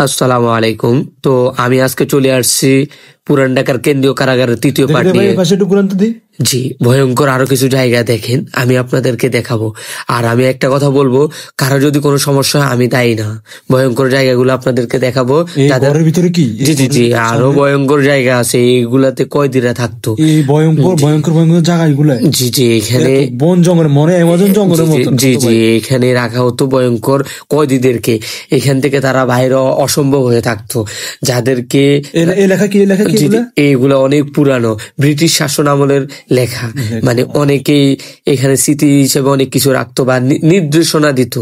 আসসালামু আলাইকুম। তো আমি আজকে চলে আসছি পুরান ঢাকার কেন্দ্রীয় কারাগারের তৃতীয় পার্ট নিয়ে। জি, ভয়ঙ্কর আরো কিছু জায়গা দেখেন, আমি আপনাদেরকে দেখাবো। আর আমি একটা কথা বলবো, কারো যদি কোনো সমস্যা হয় আমি দায়ী না। ভয়ঙ্কর জায়গাগুলো আপনাদেরকে দেখাবো। ভিতরে কি জি জি জি, আরো ভয়ঙ্কর জায়গা আছে, এইগুলাতে কয়েদিরা থাকতো। এই ভয়ঙ্কর ভয়ঙ্কর ভয়ঙ্কর জায়গাগুলো জি জি, এখানে বন জঙ্গল মনে অ্যামাজন জঙ্গলের মতো। জি জি, এখানে রাখা হতো ভয়ঙ্কর কয়েদিদেরকে। এখান থেকে তারা বাইরে অসম্ভব হয়ে থাকতো, যাদেরকে এইগুলা অনেক পুরানো ব্রিটিশ শাসন আমলের লেখা। মানে অনেকেই এখানে স্মৃতি হিসেবে অনেক কিছু রাখতো বা নির্দেশনা দিত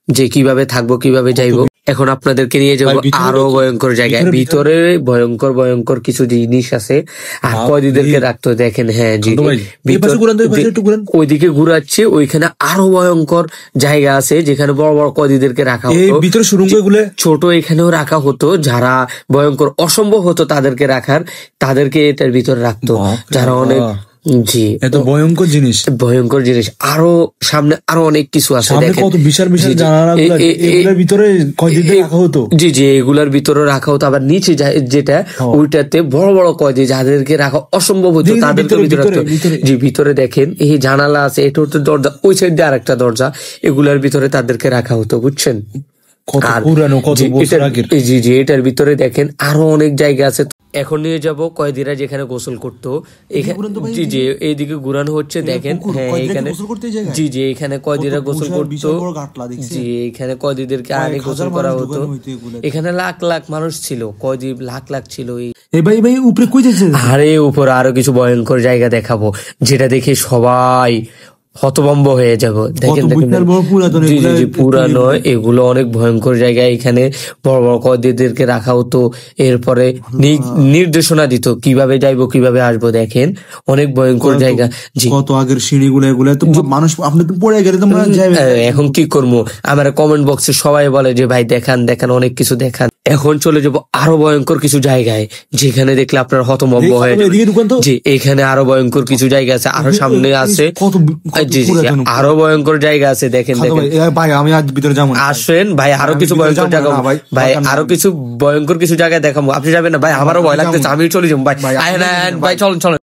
যে কিভাবে থাকবো, কিভাবে যাইবো। এখন আপনাদেরকে নিয়ে যাবো আরো ভয়ঙ্কর জায়গায়। ভিতরে ভয়ঙ্কর ভয়ঙ্কর কিছু জিনিস আছে, আর কয়েদিদেরকে রাখতো। দেখেন, হ্যাঁ জি, ওইদিকে ঘুরাচ্ছে, ওইখানে আরো ভয়ঙ্কর জায়গা আছে যেখানে বড় বড় কয়েদিদেরকে রাখা হতো। ভিতরে সুড়ঙ্গ ছোট এখানেও রাখা হতো, যারা ভয়ঙ্কর অসম্ভব হতো তাদেরকে রাখার, তাদেরকে এটার ভিতরে রাখতো, যারা অনেক জি এত ভয়ঙ্কর জিনিস ভয়ঙ্কর জিনিস। আরো সামনে আরো অনেক কিছু আছে, কত বিশাল বিশাল এগুলোর ভিতরে কয়েদিদের রাখা হতো। জি জি, এগুলার ভিতরে রাখা হতো। আবার নিচে যেটা ওইটাতে বড় বড় কয়েদি যাদেরকে রাখা অসম্ভব হতো তাদেরকে ভিতরে রাখতো। জি, ভিতরে দেখেন এই জানালা আছে, এটা হচ্ছে দরজা, ওই সাইড দিয়ে আরেকটা দরজা, এগুলার ভিতরে তাদেরকে রাখা হতো, বুঝছেন। জি জি, এটার ভিতরে দেখেন আরো অনেক জায়গা আছে। এখন নিয়ে যাব কয়েদিরা যেখানে গোসল করতো। জি জি, এইদিকে ঘুরানো হচ্ছে, দেখেন। হ্যাঁ, এখানে জি জি, এখানে কয়েদিরা গোসল করতো। জি, এখানে কয়েদিদেরকে আগে গোসল করা হতো। এখানে লাখ লাখ মানুষ ছিল, কয়েদি লাখ লাখ ছিল। আরে উপরে আরো কিছু ভয়ঙ্কর জায়গা দেখাবো, যেটা দেখে সবাই হতভম্ব হয়ে যাব। দেখেন পুরানো, এগুলো অনেক ভয়ঙ্কর জায়গা। এখানে বড় বড় কয়েদিদেরকে রাখা হতো, এরপরে নির্দেশনা দিত কিভাবে যাইবো, কিভাবে আসবো। দেখেন অনেক ভয়ঙ্কর জায়গা। জি, কত আগের সিঁড়িগুলো, এগুলো তো মানুষ আপনি তো পড়ে গেলে তোমরা এখন কি করবো? আমার কমেন্ট বক্সে সবাই বলে যে ভাই দেখান দেখান, অনেক কিছু দেখান। এখন চলে যাবো আরো ভয়ঙ্কর কিছু জায়গায়, যেখানে দেখলে আপনার হতভম্ব হয়ে। জি, এখানে আরো ভয়ঙ্কর কিছু জায়গা আছে, আরো সামনে আছে। জি জি, আরো ভয়ঙ্কর জায়গা আছে, দেখেন দেখেন ভাই। আমি আজ ভিতরে যাবো, আসেন ভাই, আরো কিছু ভয়ঙ্কর জায়গা ভাই, আরো কিছু ভয়ঙ্কর কিছু জায়গায় দেখাবো। আপনি যাবেন না ভাই? আমারও ভয় লাগতেছে, আমি চলে যাবো ভাই। ভাই চলেন চলেন।